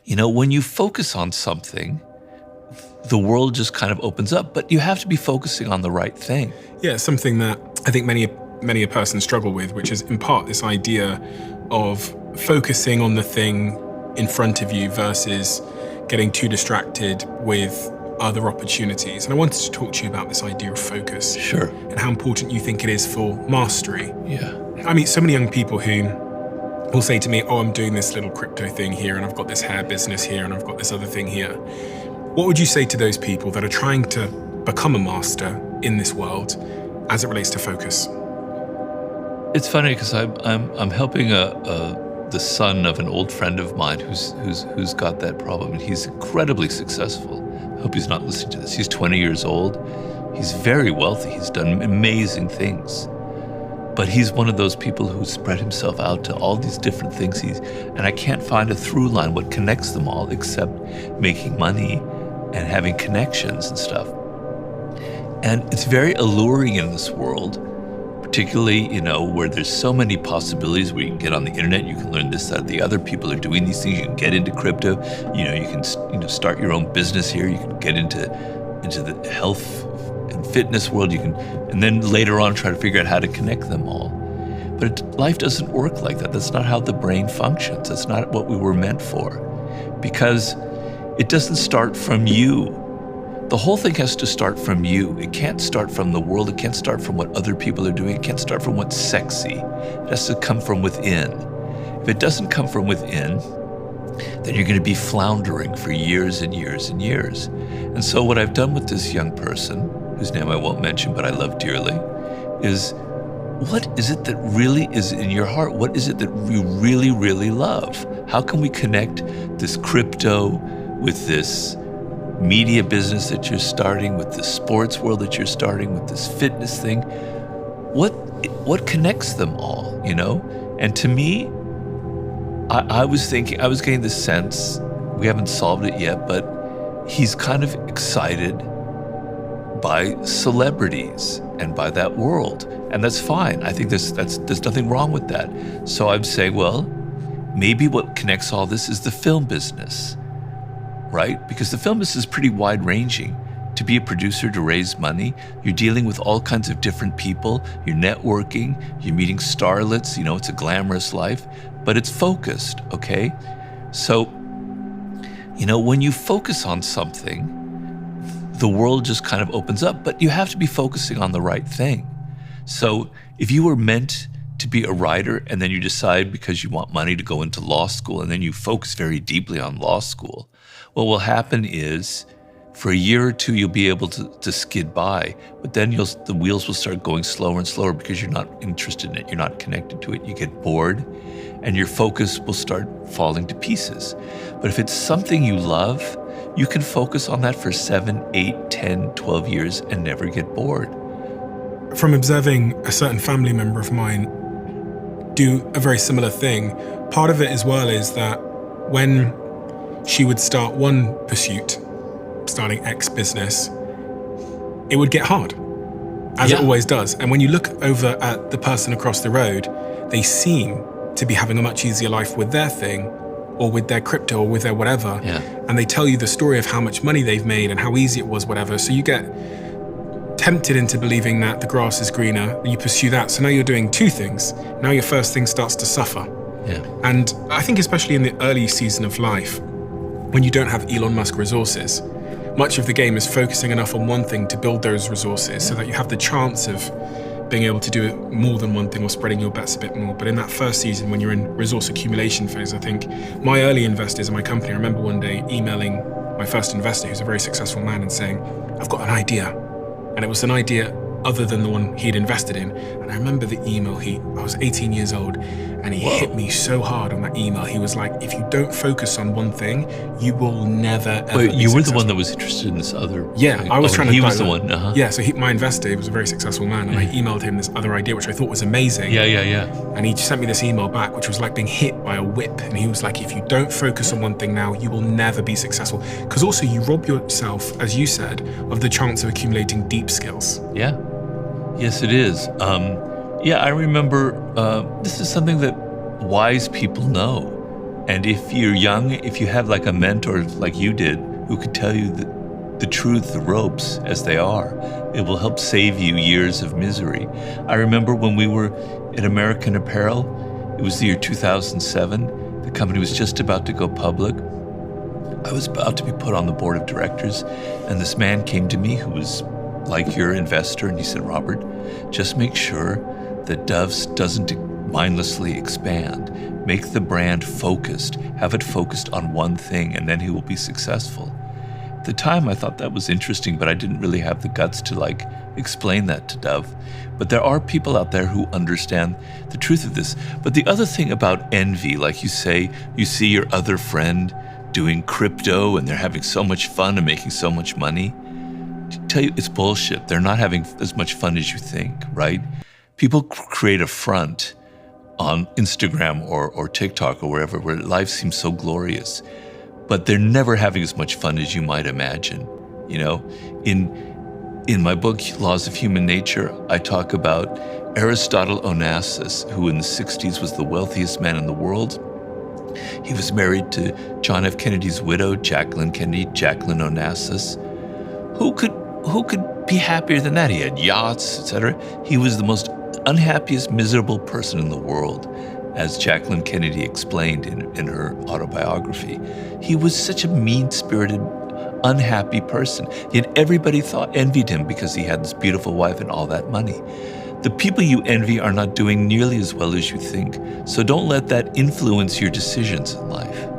When you focus on something, the world just kind of opens up, but you have to be focusing on the right thing. Yeah, something that I think many a person struggle with, which is in part this idea of focusing on the thing in front of you versus getting too distracted with other opportunities. And I wanted to talk to you about this idea of focus. Sure. And how important you think it is for mastery. Yeah. I meet so many young people who will say to me, oh, I'm doing this little crypto thing here, and I've got this hair business here, and I've got this other thing here. What would you say to those people that are trying to become a master in this world as it relates to focus? It's funny because I'm helping the son of an old friend of mine who's got that problem, and he's incredibly successful. I hope he's not listening to this. He's 20 years old. He's very wealthy. He's done amazing things. But he's one of those people who spread himself out to all these different things. And I can't find a through line, what connects them all, except making money and having connections and stuff. And it's very alluring in this world, particularly, where there's so many possibilities, where you can get on the internet, you can learn this, that, the other people are doing these things, you can get into crypto, you can start your own business here, you can get into the health and fitness world, and then later on try to figure out how to connect them all. But life doesn't work like that. That's not how the brain functions. That's not what we were meant for, because it doesn't start from you. The whole thing has to start from you. It can't start from the world. It can't start from what other people are doing. It can't start from what's sexy. It has to come from within. If it doesn't come from within, then you're going to be floundering for years and years and years. And so what I've done with this young person, whose name I won't mention but I love dearly, is what is it that really is in your heart? What is it that you really, really love? How can we connect this crypto with this media business that you're starting, with this sports world that you're starting, with this fitness thing? What connects them all, And to me, I was getting the sense, we haven't solved it yet, but he's kind of excited by celebrities and by that world. And that's fine. I think there's nothing wrong with that. So I'm saying, well, maybe what connects all this is the film business, right? Because the film business is pretty wide-ranging. To be a producer, to raise money, you're dealing with all kinds of different people, you're networking, you're meeting starlets, it's a glamorous life, but it's focused, okay? So, when you focus on something, the world just kind of opens up, but you have to be focusing on the right thing. So if you were meant to be a writer and then you decide because you want money to go into law school and then you focus very deeply on law school, what will happen is for a year or two, you'll be able to skid by, but then the wheels will start going slower and slower because you're not interested in it, you're not connected to it, you get bored, and your focus will start falling to pieces. But if it's something you love, you can focus on that for 7, 8, 10, 12 years and never get bored. From observing a certain family member of mine do a very similar thing, part of it as well is that when she would start one pursuit, starting X business, it would get hard, as it always does. And when you look over at the person across the road, they seem to be having a much easier life with their thing, or with their crypto, or with their whatever. And they tell you the story of how much money they've made and how easy it was, whatever. So you get tempted into believing that the grass is greener, you pursue that. So now you're doing two things. Now your first thing starts to suffer. And I think especially in the early season of life, when you don't have Elon Musk resources, much of the game is focusing enough on one thing to build those resources so that you have the chance of being able to do it more than one thing or spreading your bets a bit more. But in that first season, when you're in resource accumulation phase, I think my early investors in my company, I remember one day emailing my first investor, who's a very successful man, and saying, I've got an idea. And it was an idea other than the one he'd invested in. And I remember the email, I was 18 years old, and he hit me so hard on that email. He was like, if you don't focus on one thing, you will never, ever Wait, you be were successful. the one that was interested in this other Yeah, I was trying to... He was the one, Yeah, so my investor, he was a very successful man, and I emailed him this other idea, which I thought was amazing. Yeah. And he sent me this email back, which was like being hit by a whip. And he was like, if you don't focus on one thing now, you will never be successful. Because also you rob yourself, as you said, of the chance of accumulating deep skills. Yeah. Yes, it is. I remember this is something that wise people know. And if you're young, if you have like a mentor like you did, who could tell you the truth, the ropes as they are, it will help save you years of misery. I remember when we were at American Apparel, it was the year 2007. The company was just about to go public. I was about to be put on the board of directors, and this man came to me who was like your investor, and he said, Robert, just make sure that Dove's doesn't mindlessly expand. Make the brand focused. Have it focused on one thing, and then he will be successful. At the time, I thought that was interesting, but I didn't really have the guts to explain that to Dove. But there are people out there who understand the truth of this. But the other thing about envy, like you say, you see your other friend doing crypto and they're having so much fun and making so much money. To tell you, it's bullshit. They're not having as much fun as you think, right? People create a front on Instagram or TikTok or wherever, where life seems so glorious, but they're never having as much fun as you might imagine. You know, in my book, Laws of Human Nature, I talk about Aristotle Onassis, who in the 60s was the wealthiest man in the world. He was married to John F. Kennedy's widow, Jacqueline Kennedy, Jacqueline Onassis. Who could be happier than that? He had yachts, etc. He was the most unhappiest, miserable person in the world, as Jacqueline Kennedy explained in her autobiography. He was such a mean-spirited, unhappy person. Yet everybody envied him because he had this beautiful wife and all that money. The people you envy are not doing nearly as well as you think, so don't let that influence your decisions in life.